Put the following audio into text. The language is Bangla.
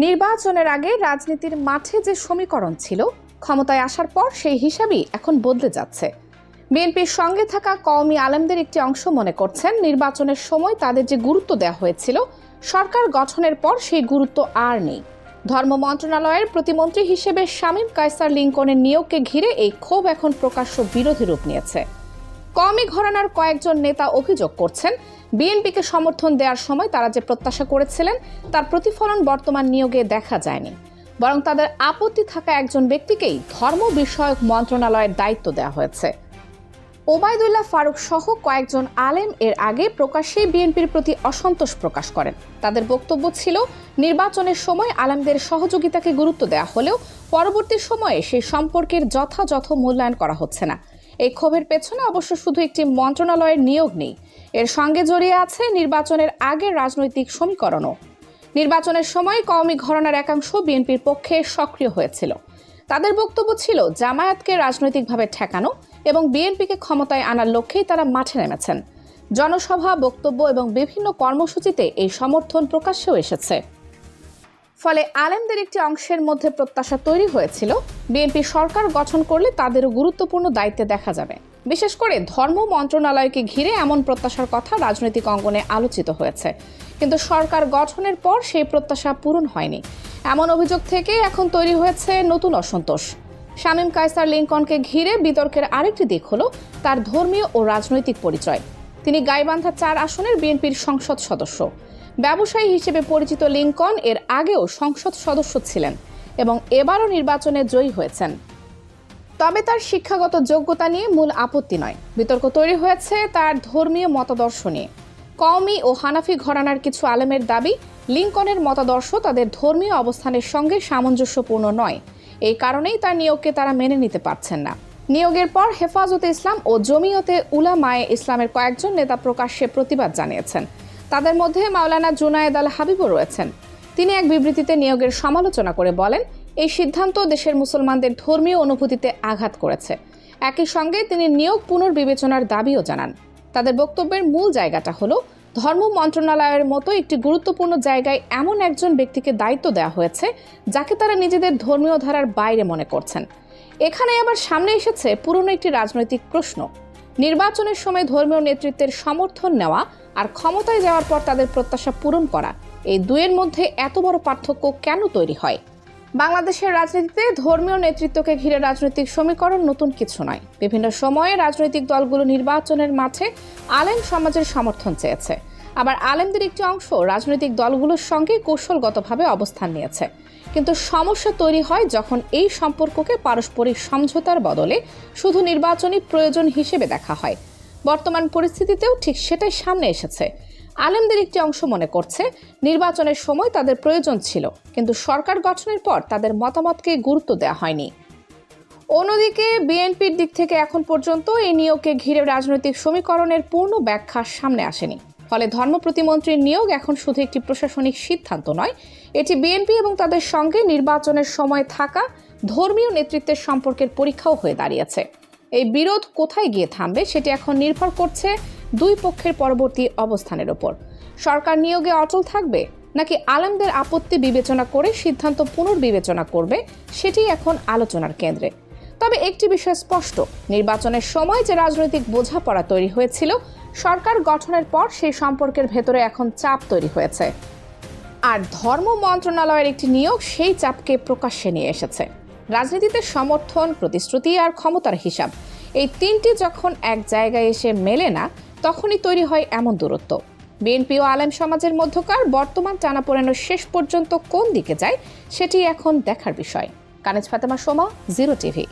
নির্বাচনের আগে রাজনীতির মাঠে যে সমীকরণ ছিল, ক্ষমতায় আসার পর সেই হিসাবই এখন বদলে যাচ্ছে। বিএনপির সঙ্গে থাকা কওমি আলেমদের একটি অংশ মনে করছেন, নির্বাচনের সময় তাদের যে গুরুত্ব দেওয়া হয়েছিল, সরকার গঠনের পর সেই গুরুত্ব আর নেই। ধর্ম মন্ত্রণালয়ের প্রতিমন্ত্রী হিসেবে শামীম কায়সার লিংকনের নিয়োগকে ঘিরে এই ক্ষোভ এখন প্রকাশ্য বিরোধী রূপ নিয়েছে। কওমি ঘরানার কয়েকজন নেতা অভিযোগ করছেন, বিএনপিকে সমর্থন দেওয়ার সময় তারা যে প্রত্যাশা করেছিলেন তার প্রতিফলন বর্তমান নিয়োগে দেখা যায়নি, বরং তাদের আপত্তি থাকা একজন ব্যক্তিকেই ধর্ম বিষয়ক মন্ত্রণালয়ের দায়িত্ব দেওয়া হয়েছে। ওবায়দুল্লাহ ফারুক সহ কয়েকজন আলেম এর আগে প্রকাশ্যেই বিএনপির প্রতি অসন্তোষ প্রকাশ করেন। তাদের বক্তব্য ছিল, নির্বাচনের সময় আলেমদের সহযোগিতাকে গুরুত্ব দেওয়া হলেও পরবর্তী সময়ে সেই সম্পর্কের যথাযথ মূল্যায়ন করা হচ্ছে না। এই ক্ষোভের পেছনে অবশ্য শুধু একটি মন্ত্রণালয়ের নিয়োগ নেই, এর সঙ্গে জড়িয়ে আছে নির্বাচনের আগের রাজনৈতিক সমীকরণও। নির্বাচনের সময় কওমি ঘরানার একাংশ বিএনপির পক্ষে সক্রিয় হয়েছিল। তাদের বক্তব্য ছিল, জামায়াতকে রাজনৈতিকভাবে ঠেকানো এবং বিএনপিকে ক্ষমতায় আনার লক্ষ্যেই তারা মাঠে নেমেছেন। জনসভা, বক্তব্য এবং বিভিন্ন কর্মসূচিতে এই সমর্থন প্রকাশ্যেও এসেছে। ফলে আলেমদের একটি অংশের মধ্যে প্রত্যাশা তৈরি হয়েছিল, বিএনপি সরকার গঠন করলে তাদেরও গুরুত্বপূর্ণ দায়িত্বে দেখা যাবে। বিশেষ করে ধর্ম মন্ত্রণালয়কে ঘিরে এমন প্রত্যাশার কথা রাজনৈতিক অঙ্গনে আলোচিত হয়েছে, কিন্তু সরকার গঠনের পর সেই প্রত্যাশা পূরণ হয়নি। এমন অভিযোগ থেকে এখন তৈরি হয়েছে নতুন অসন্তোষ। শামীম কায়সার লিংকনকে ঘিরে বিতর্কের আরেকটি দিক হলো তার ধর্মীয় ও রাজনৈতিক পরিচয়। তিনি গাইবান্ধা 4 আসনের বিএনপির সংসদ সদস্য। ব্যবসায়ী হিসেবে পরিচিত লিংকন এর আগেও সংসদ সদস্য ছিলেন এবং এবারও নির্বাচনে জয়ী হয়েছেন। তবে তার শিক্ষাগত যোগ্যতা নিয়ে মূল আপত্তি নয়, বিতর্ক তৈরি হয়েছে তার ধর্মীয় মতাদর্শ নিয়ে। কওমি ও হানাফি ঘরানার কিছু আলেমের দাবি, লিংকনের মতাদর্শ তাদের ধর্মীয় অবস্থানের সঙ্গে সামঞ্জস্যপূর্ণ নয়। এই কারণেই তার নিয়োগকে তারা মেনে নিতে পারছেন না। নিয়োগের পর হেফাজতে ইসলাম ও জমিয়তে উলামায়ে ইসলামের কয়েকজন নেতা প্রকাশ্যে প্রতিবাদ জানিয়েছেন। তাদের মধ্যে মাওলানা জুনায়েদ আল হাবিবও রয়েছেন। তিনি এক বিবৃতিতে নিয়োগের সমালোচনা করে বলেন, এই সিদ্ধান্ত দেশের মুসলমানদের ধর্মীয় অনুভূতিতে আঘাত করেছে। একই সঙ্গে তিনি নিয়োগ পুনর্বিবেচনার দাবিও জানান। তাদের বক্তব্যের মূল জায়গাটা হলো, ধর্ম মন্ত্রণালয়ের মতো একটি গুরুত্বপূর্ণ জায়গায় এমন একজন ব্যক্তিকে দায়িত্ব দেওয়া হয়েছে যাকে তারা নিজেদের ধর্মীয় ধারার বাইরে মনে করছেন। এখানে আবার সামনে এসেছে পুরনো একটি রাজনৈতিক প্রশ্ন। নির্বাচনের সময় ধর্মীয় নেতৃত্বের সমর্থন নেওয়া আর ক্ষমতায় যাওয়ার পর তাদের প্রত্যাশা পূরণ করা, এই দুয়ের মধ্যে এত বড় পার্থক্য কেন তৈরি হয়? বাংলাদেশের রাজনীতিতে ধর্মীয় নেতৃত্বকে ঘিরে রাজনৈতিক সমীকরণ নতুন কিছু নয়। বিভিন্ন সময়ে রাজনৈতিক দলগুলো নির্বাচনের মাঠে আলেম সমাজের সমর্থন চেয়েছে, আবার আলেমদের একটি অংশ রাজনৈতিক দলগুলোর সঙ্গে কৌশলগতভাবে অবস্থান নিয়েছে। কিন্তু সমস্যা তৈরি হয় যখন এই সম্পর্ককে পারস্পরিক সমঝোতার বদলে শুধু নির্বাচনী প্রয়োজন হিসেবে দেখা হয়। বর্তমান পরিস্থিতিতেও ঠিক সেটাই সামনে এসেছে। আলেমদের একটি অংশ মনে করছে, নির্বাচনের সময় তাদের প্রয়োজন ছিল, কিন্তু সরকার গঠনের পর তাদের মতামতকে গুরুত্ব দেওয়া হয়নি। অন্যদিকে বিএনপির দিক থেকে এখন পর্যন্ত এই নিয়োগকে ঘিরে রাজনৈতিক সমীকরণের পূর্ণ ব্যাখ্যা সামনে আসেনি। ফলে ধর্ম প্রতিমন্ত্রীর নিয়োগ এখন শুধু একটি প্রশাসনিক সিদ্ধান্ত নয়, এটি বিএনপি এবং তাদের সঙ্গে নির্বাচনের সময় থাকা ধর্মীয় নেতৃত্বের সম্পর্কের পরীক্ষাও হয়ে দাঁড়িয়েছে। এই বিরোধ কোথায় গিয়ে থামবে সেটি এখন নির্ভর করছে দুই পক্ষের পরবর্তী অবস্থানের ওপর। সরকার নিয়োগে অটল থাকবে নাকি আলেমদের আপত্তি বিবেচনা করে সিদ্ধান্ত পুনর্বিবেচনা করবে, সেটি এখন আলোচনার কেন্দ্রে। তবে একটি বিষয় স্পষ্ট, নির্বাচনের সময় যে রাজনৈতিক বোঝাপড়া তৈরি হয়েছিল, সরকার গঠনের পর সেই সম্পর্কের ভেতরে এখন চাপ তৈরি হয়েছে। আর ধর্ম মন্ত্রণালয়ের একটি নিয়োগ সেই চাপকে প্রকাশ্যে নিয়ে এসেছে। রাজনীতিতে সমর্থন, প্রতিশ্রুতি আর ক্ষমতার হিসাব, এই তিনটি যখন এক জায়গায় এসে মেলে না, তখনই তৈরি হয় এমন দূরত্ব। বিএনপি ও আলেম সমাজের মধ্যকার বর্তমান টানাপোড়েনের শেষ পর্যন্ত কোন দিকে যায়, সেটি এখন দেখার বিষয়। কানিজ ফাতেমা, সোমা, 0 টিভি।